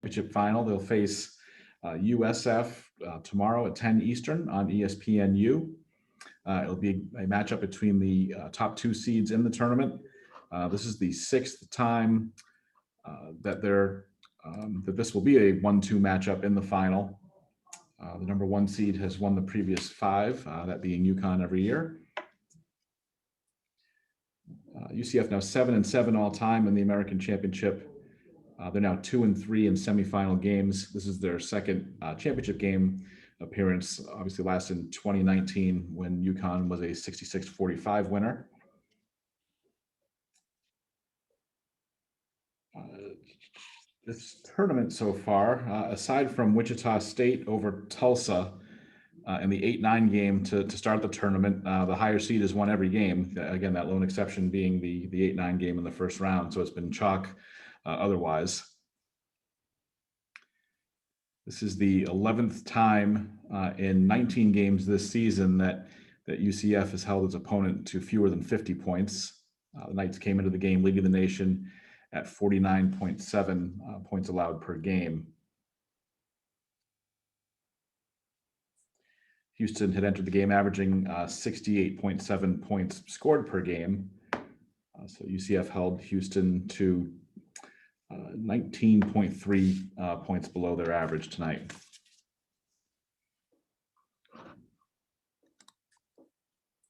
championship final. They'll face USF tomorrow at 10 Eastern on ESPNU. It'll be a matchup between the top two seeds in the tournament. This is the sixth time that this will be a 1-2 matchup in the final. The number one seed has won the previous five, that being UConn every year. UCF now 7-7 all time in the American Championship. They're now 2-3 in semifinal games. This is their second championship game appearance, obviously last in 2019 when UConn was a 66-45 winner. This tournament so far, aside from Wichita State over Tulsa in the 8-9 game to start the tournament, the higher seed has won every game. Again, that lone exception being the 8-9 game in the first round. So it's been chalk otherwise. This is the 11th time in 19 games this season that UCF has held its opponent to fewer than 50 points. The Knights came into the game leading the nation at 49.7 points allowed per game. Houston had entered the game averaging 68.7 points scored per game. So UCF held Houston to 19.3 points below their average tonight.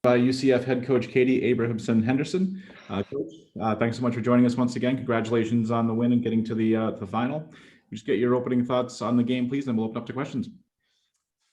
UCF head coach Katie Abrahamson Henderson. Coach, thanks so much for joining us once again. Congratulations on the win and getting to the final. Just get your opening thoughts on the game, please, and we'll open up to questions.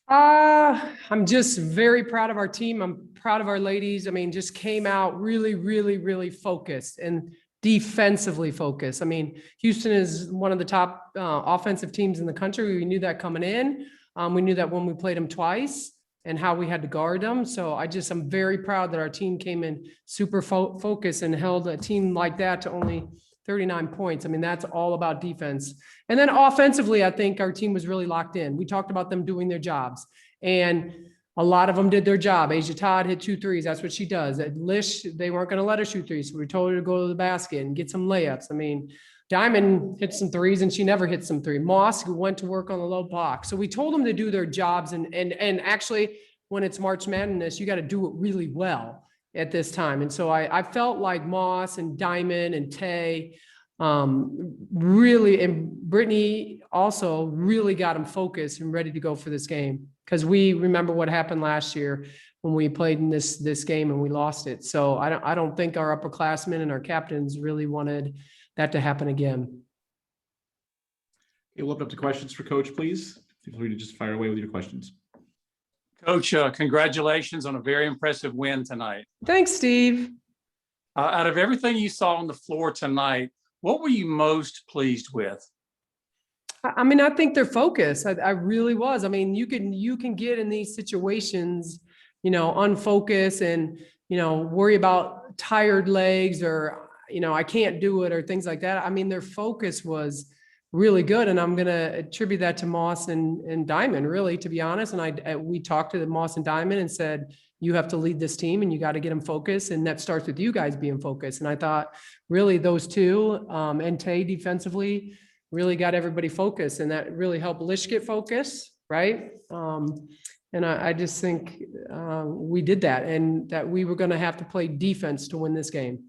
I'm just very proud of our team. I'm proud of our ladies. I mean, just came out really, really, really focused and defensively focused. I mean, Houston is one of the top offensive teams in the country. We knew that coming in. We knew that when we played them twice and how we had to guard them. So I'm very proud that our team came in super focused and held a team like that to only 39 points. I mean, that's all about defense. And then offensively, I think our team was really locked in. We talked about them doing their jobs, and a lot of them did their job. Asia Todd hit 2 threes. That's what she does. At Lish, they weren't going to let her shoot threes. So we told her to go to the basket and get some layups. I mean, Diamond hit some threes and she never hit some three. Moss went to work on the low block. So we told them to do their jobs. And actually, when it's March Madness, you got to do it really well at this time. And so I felt like Moss and Diamond and Tay really, and Brittany also really got them focused and ready to go for this game. Because we remember what happened last year when we played in this game and we lost it. So I don't think our upperclassmen and our captains really wanted that to happen again. Okay, we'll open up to questions for Coach, please. Feel free to just fire away with your questions. Coach, congratulations on a very impressive win tonight. Thanks, Steve. Out of everything you saw on the floor tonight, what were you most pleased with? I mean, I think they're focused. I really was. I mean, you can get in these situations, unfocused and, worry about tired legs or, I can't do it or things like that. I mean, their focus was really good. And I'm going to attribute that to Moss and Diamond, really, to be honest. And we talked to the Moss and Diamond and said, you have to lead this team and you got to get them focused. And that starts with you guys being focused. And I thought really those two and Tay defensively really got everybody focused, and that really helped Lish get focused. Right. And I just think we did that, and that we were going to have to play defense to win this game.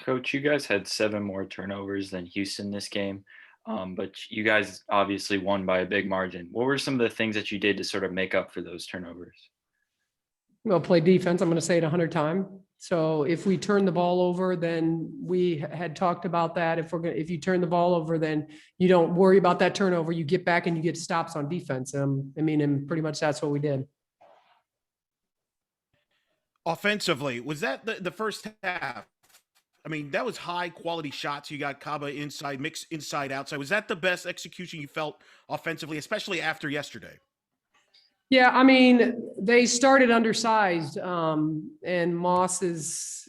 Coach, you guys had 7 more turnovers than Houston this game, but you guys obviously won by a big margin. What were some of the things that you did to sort of make up for those turnovers? Well, play defense. I'm going to say it 100 times. So if we turn the ball over, then we had talked about that. If you turn the ball over, then you don't worry about that turnover. You get back and you get stops on defense. And pretty much that's what we did. Offensively, was that the first half? I mean, that was high quality shots. You got Kaba inside, mix inside, outside. Was that the best execution you felt offensively, especially after yesterday? Yeah, I mean, they started undersized, and Moss is,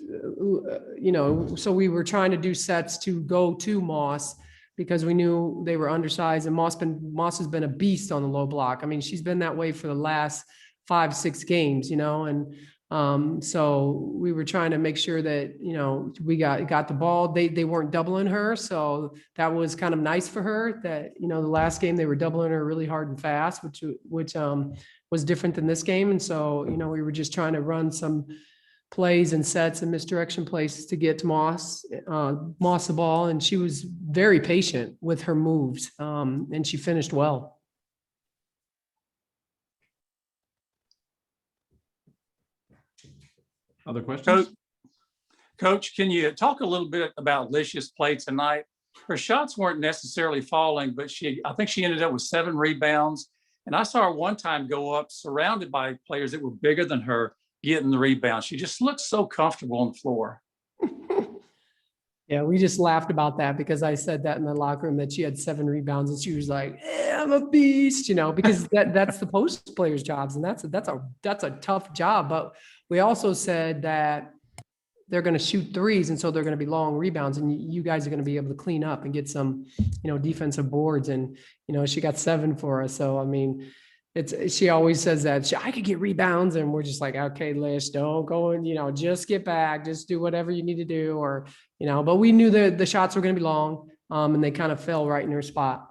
so we were trying to do sets to go to Moss because we knew they were undersized, and Moss has been a beast on the low block. I mean, she's been that way for the last 5-6 games, and So we were trying to make sure that, we got the ball. They weren't doubling her. So that was kind of nice for her that, the last game they were doubling her really hard and fast, which was different than this game. And so, we were just trying to run some plays and sets and misdirection plays to get to Moss the ball. And she was very patient with her moves. And she finished well. Other questions? Coach, can you talk a little bit about Licia's play tonight? Her shots weren't necessarily falling, but I think she ended up with 7 rebounds. And I saw her one time go up surrounded by players that were bigger than her getting the rebound. She just looked so comfortable on the floor. Yeah, we just laughed about that because I said that in the locker room that she had 7 rebounds and she was like, I'm a beast, because that's the post players' jobs. And that's a tough job. But we also said that they're going to shoot threes. And so they're going to be long rebounds and you guys are going to be able to clean up and get some, defensive boards. And, she got 7 for us. So, I mean, she always says that I could get rebounds and we're just like, okay, Lish, don't go and, just get back, just do whatever you need to do or, but we knew that the shots were going to be long and they kind of fell right in her spot.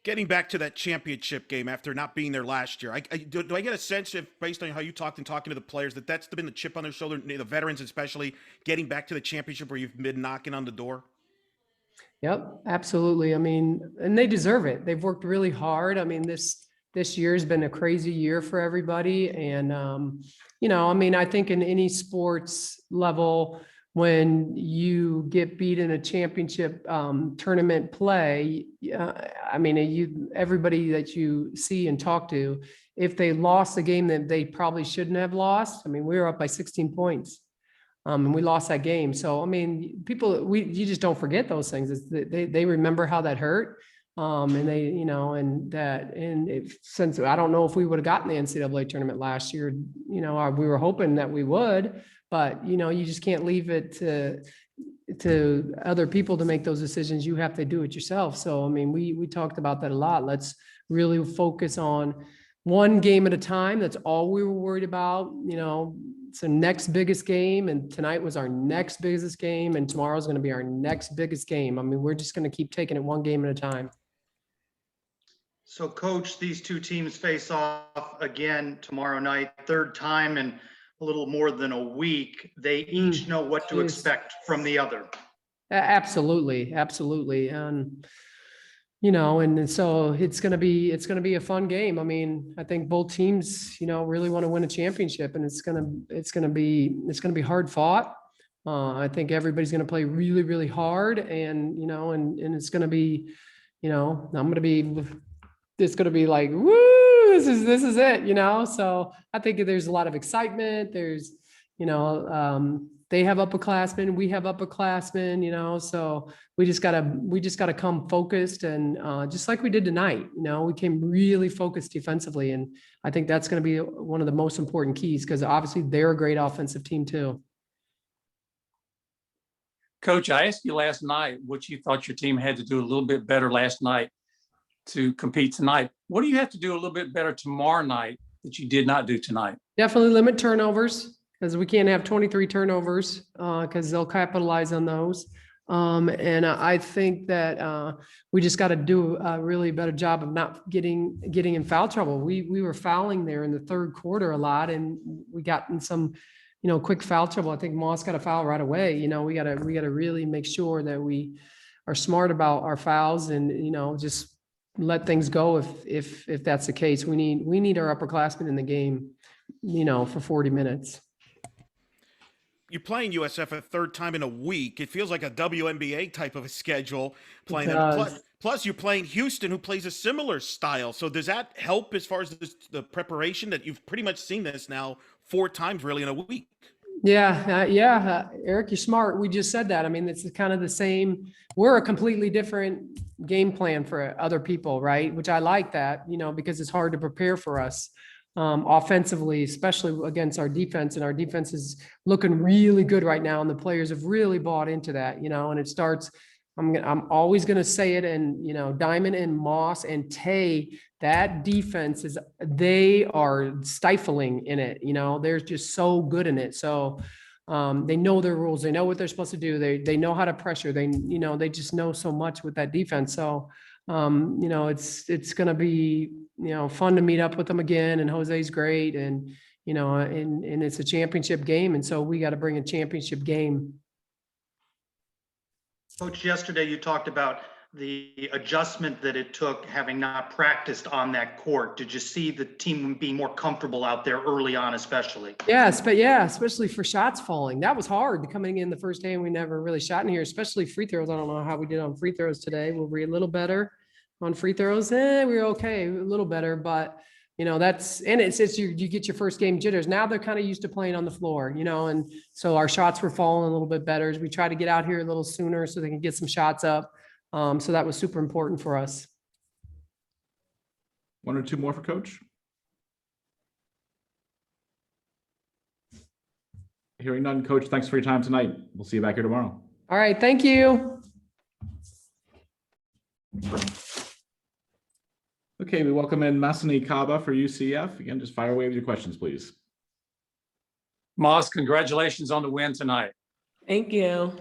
Getting back to that championship game after not being there last year, do I get a sense, if based on how you talked and talking to the players, that's been the chip on their shoulder, the veterans especially, getting back to the championship where you've been knocking on the door? Yep, absolutely. I mean, and they deserve it. They've worked really hard. I mean, this year has been a crazy year for everybody. And, I mean, I think in any sports level, when you get beat in a championship tournament play, I mean, everybody that you see and talk to, if they lost a game that they probably shouldn't have lost, I mean, we were up by 16 points. And we lost that game. So, I mean, you just don't forget those things. They remember how that hurt. And they, since I don't know if we would have gotten the NCAA tournament last year, we were hoping that we would, but, you just can't leave it to other people to make those decisions. You have to do it yourself. So, I mean, we talked about that a lot. Let's really focus on one game at a time. That's all we were worried about. It's the next biggest game. And tonight was our next biggest game. And tomorrow's going to be our next biggest game. I mean, we're just going to keep taking it one game at a time. So, Coach, these two teams face off again tomorrow night, 3rd time in a little more than a week. They each know what to expect from the other. Absolutely. Absolutely. And so it's going to be a fun game. I mean, I think both teams, really want to win a championship and it's going to be hard fought. I think everybody's going to play really, really hard and it's going to be, it's going to be like, woo, this is it, so I think there's a lot of excitement. There's, they have upperclassmen, we have upperclassmen, so we just gotta come focused and just like we did tonight, we came really focused defensively. And I think that's going to be one of the most important keys because obviously they're a great offensive team too. Coach, I asked you last night what you thought your team had to do a little bit better last night to compete tonight. What do you have to do a little bit better tomorrow night that you did not do tonight? Definitely limit turnovers because we can't have 23 turnovers because they'll capitalize on those. And I think that we just got to do a really better job of not getting in foul trouble. We were fouling there in the 3rd quarter a lot, and we got in some, quick foul trouble. I think Moss got a foul right away. We got to really make sure that we are smart about our fouls and just let things go if that's the case. We need our upperclassmen in the game, for 40 minutes. You're playing USF a 3rd time in a week. It feels like a WNBA type of a schedule playing them. Plus, you're playing Houston, who plays a similar style. So does that help as far as the preparation that you've pretty much seen this now 4 times really in a week? Yeah. Eric, you're smart. We just said that. I mean, it's kind of the same. We're a completely different game plan for other people, right? Which I like that, because it's hard to prepare for us. Offensively, especially against our defense, and our defense is looking really good right now. And the players have really bought into that, and it starts I'm always going to say it. And, Diamond and Moss and Tay, that defense they are stifling in it. They're just so good in it. So they know their rules. They know what they're supposed to do. They know how to pressure. They just know so much with that defense. So, it's going to be, fun to meet up with them again. And Jose's great. And, and it's a championship game. And so we got to bring a championship game. Coach, yesterday you talked about the adjustment that it took having not practiced on that court. Did you see the team being more comfortable out there early on, especially? Yes, but especially for shots falling. That was hard coming in the first day, and we never really shot in here, especially free throws. I don't know how we did on free throws today. Were we a little better on free throws? We were okay, a little better, but it's you get your first game jitters. Now they're kind of used to playing on the floor, and so our shots were falling a little bit better as we try to get out here a little sooner so they can get some shots up. So that was super important for us. One or two more for Coach? Hearing none, Coach, thanks for your time tonight. We'll see you back here tomorrow. All right, thank you. Okay, we welcome in Masani Kaba for UCF. Again, just fire away with your questions, please. Moss, congratulations on the win tonight. Thank you.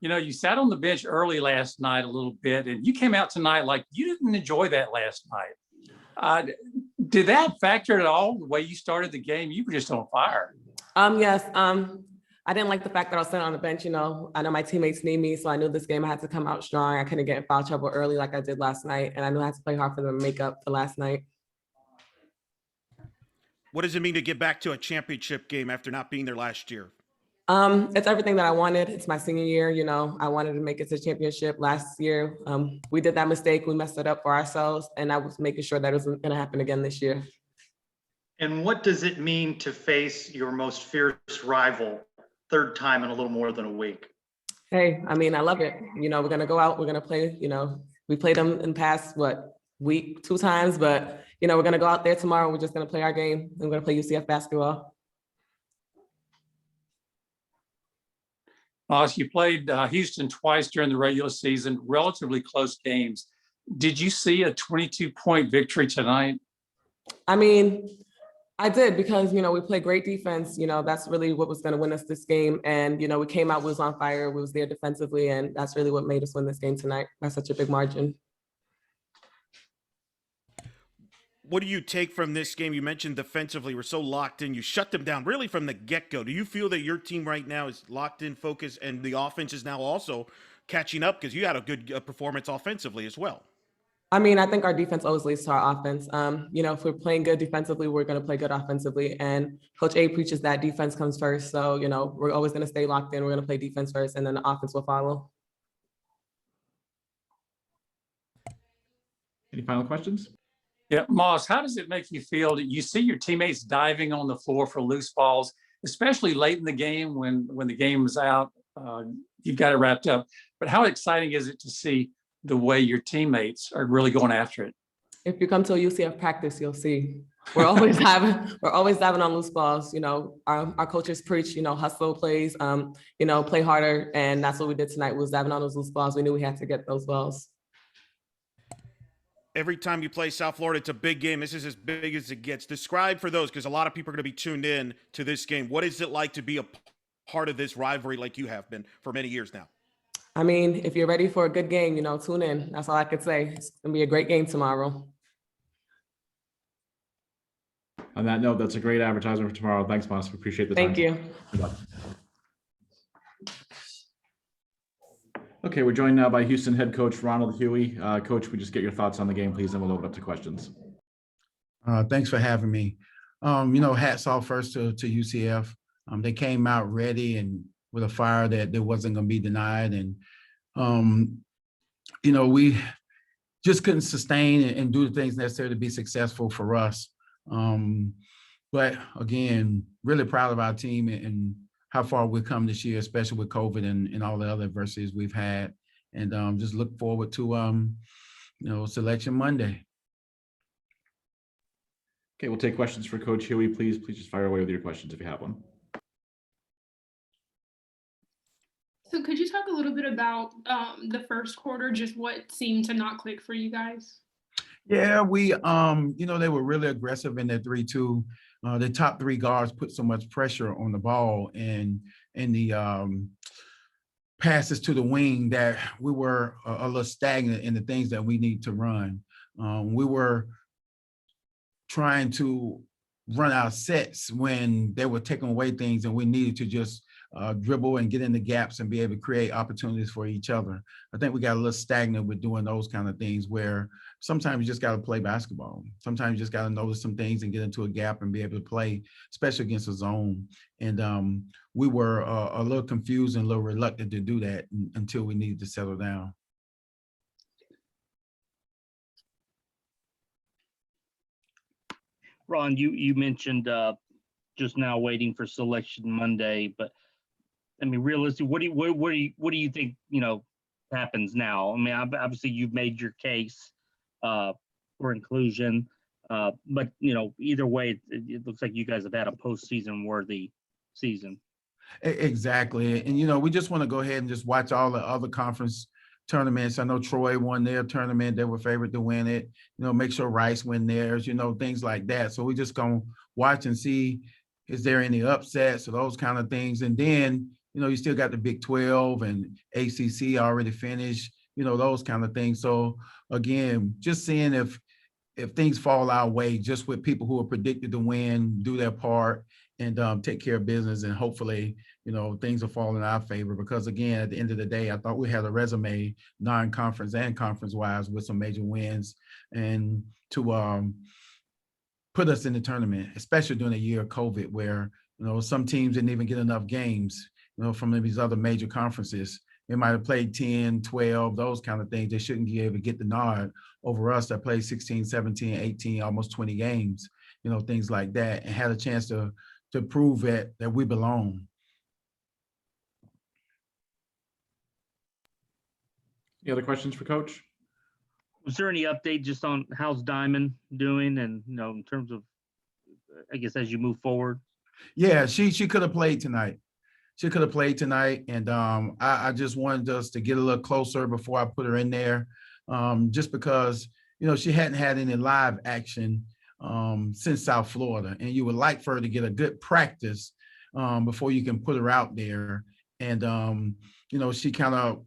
You sat on the bench early last night a little bit, and you came out tonight like you didn't enjoy that last night. Did that factor at all, the way you started the game? You were just on fire. Yes. I didn't like the fact that I was sitting on the bench. I know my teammates need me, so I knew this game I had to come out strong. I couldn't get in foul trouble early like I did last night, and I knew I had to play hard for them to make up for last night. What does it mean to get back to a championship game after not being there last year? It's everything that I wanted. It's my senior year. I wanted to make it to championship last year. We did that mistake. We messed it up for ourselves, and I was making sure that it wasn't going to happen again this year. And what does it mean to face your most fierce rival third time in a little more than a week? Hey, I love it. We're going to go out. We're going to play. We played them in the past, week 2 times, but, we're going to go out there tomorrow. We're just going to play our game. We're going to play UCF basketball. Moss, you played Houston twice during the regular season, relatively close games. Did you see a 22-point victory tonight? I did, because, we played great defense. That's really what was going to win us this game. And, we came out, we was on fire, we was there defensively, and that's really what made us win this game tonight by such a big margin. What do you take from this game? You mentioned defensively, we're so locked in. You shut them down really from the get-go. Do you feel that your team right now is locked in, focused, and the offense is now also catching up because you had a good performance offensively as well? I think our defense always leads to our offense. If we're playing good defensively, we're going to play good offensively. And Coach A preaches that defense comes first. So, we're always going to stay locked in. We're going to play defense first, and then the offense will follow. Any final questions? Yeah, Moss, how does it make you feel that you see your teammates diving on the floor for loose balls, especially late in the game when the game is out? You've got it wrapped up. But how exciting is it to see the way your teammates are really going after it? If you come to a UCF practice, you'll see we're always diving on loose balls. Our coaches preach, hustle plays, play harder. And that's what we did tonight. We was diving on those loose balls. We knew we had to get those balls. Every time you play South Florida, it's a big game. This is as big as it gets. Describe for those, because a lot of people are going to be tuned in to this game. What is it like to be a part of this rivalry like you have been for many years now? If you're ready for a good game, tune in. That's all I could say. It's going to be a great game tomorrow. On that note, that's a great advertisement for tomorrow. Thanks, Moss. We appreciate the time. Thank you. Good luck. Okay, we're joined now by Houston head coach Ronald Huey. Coach, we just get your thoughts on the game, please, and we'll open up to questions. Thanks for having me. Hats off first to UCF. They came out ready and with a fire that wasn't going to be denied. And, we just couldn't sustain and do the things necessary to be successful for us. But again, really proud of our team and how far we've come this year, especially with COVID and all the other adversities we've had. And just look forward to, Selection Monday. Okay, we'll take questions for Coach Huey. Please just fire away with your questions if you have one. So could you talk a little bit about the first quarter, just what seemed to not click for you guys? Yeah, we, they were really aggressive in their 3-2. The top three guards put so much pressure on the ball and the passes to the wing that we were a little stagnant in the things that we need to run. We were trying to run our sets when they were taking away things and we needed to just dribble and get in the gaps and be able to create opportunities for each other. I think we got a little stagnant with doing those kind of things where sometimes you just got to play basketball. Sometimes you just got to notice some things and get into a gap and be able to play, especially against a zone. And we were a little confused and a little reluctant to do that until we needed to settle down. Ron, you mentioned just now waiting for selection Monday, but I mean, realistically, what do you think, happens now? I mean, obviously you've made your case for inclusion, but either way, it looks like you guys have had a postseason worthy season. Exactly. And, we just want to go ahead and just watch all the other conference tournaments. I know Troy won their tournament. They were favored to win it. Make sure Rice win theirs, things like that. So we just going to watch and see, is there any upsets or those kind of things? And then, you still got the Big 12 and ACC already finished, those kind of things. So again, just seeing if things fall our way, just with people who are predicted to win, do their part and take care of business. And hopefully, things will fall in our favor, because again, at the end of the day, I thought we had a resume, non-conference and conference-wise, with some major wins and to put us in the tournament, especially during a year of COVID where, some teams didn't even get enough games, from these other major conferences. They might have played 10, 12, those kind of things. They shouldn't be able to get the nod over us that played 16, 17, 18, almost 20 games, things like that, and had a chance to prove that we belong. Any other questions for Coach? Was there any update just on how's Diamond doing and, in terms of, I guess, as you move forward? Yeah, she could have played tonight. She could have played tonight. And I just wanted us to get a little closer before I put her in there, just because, she hadn't had any live action since South Florida. And you would like for her to get a good practice before you can put her out there. And, she kind of,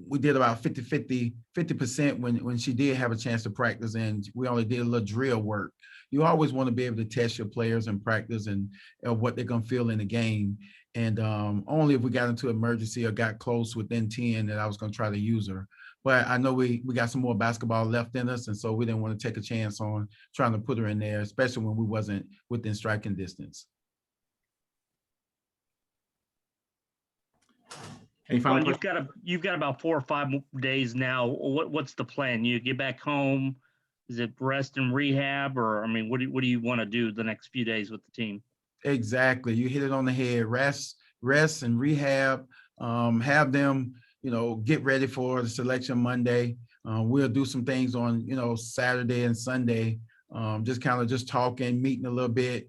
we did about 50% when she did have a chance to practice, and we only did a little drill work. You always want to be able to test your players in practice and what they're going to feel in the game. And only if we got into emergency or got close within 10 that I was going to try to use her. But I know we got some more basketball left in us, and so we didn't want to take a chance on trying to put her in there, especially when we wasn't within striking distance. Any final Ron, you've got about 4 or 5 days now. What's the plan? You get back home? Is it rest and rehab, or I mean, what do you want to do the next few days with the team? Exactly, you hit it on the head. Rest and rehab. Have them, get ready for the selection Monday. We'll do some things on, Saturday and Sunday. Just kind of just talking, meeting a little bit,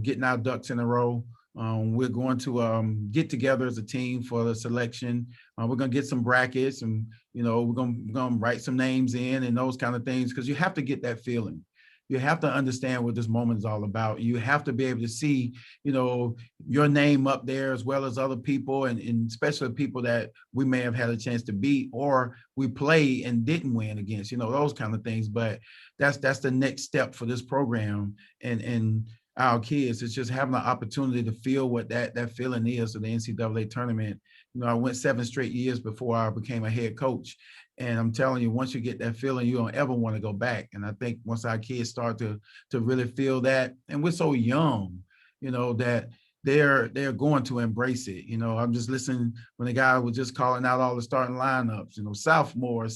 getting our ducks in a row. We're going to get together as a team for the selection. We're going to get some brackets and, we're going to write some names in and those kind of things, because you have to get that feeling. You have to understand what this moment is all about. You have to be able to see, your name up there as well as other people, and especially people that we may have had a chance to beat or we play and didn't win against, those kind of things. But that's the next step for this program and our kids. It's just having the opportunity to feel what that feeling is of the NCAA tournament. I went 7 straight years before I became a head coach. And I'm telling you, once you get that feeling, you don't ever want to go back. And I think once our kids start to really feel that, and we're so young, that they're going to embrace it. I'm just listening when the guy was just calling out all the starting lineups, sophomore,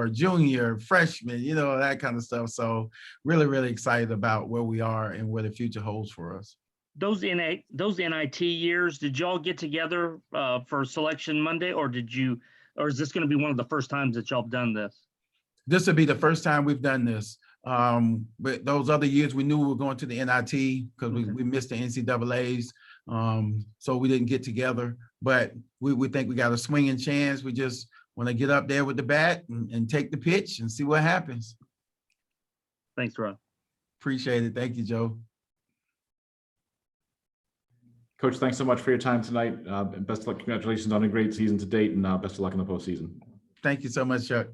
junior, freshman, that kind of stuff. So really, really excited about where we are and where the future holds for us. Those NIT years, did y'all get together for selection Monday, or is this going to be one of the first times that y'all have done this? This will be the first time we've done this. But those other years, we knew we were going to the NIT because we missed the NCAAs. So we didn't get together, but we think we got a swinging chance. We just want to get up there with the bat and take the pitch and see what happens. Thanks, Ron. Appreciate it. Thank you, Joe. Coach, thanks so much for your time tonight. Best of luck. Congratulations on a great season to date, and best of luck in the postseason. Thank you so much, Chuck.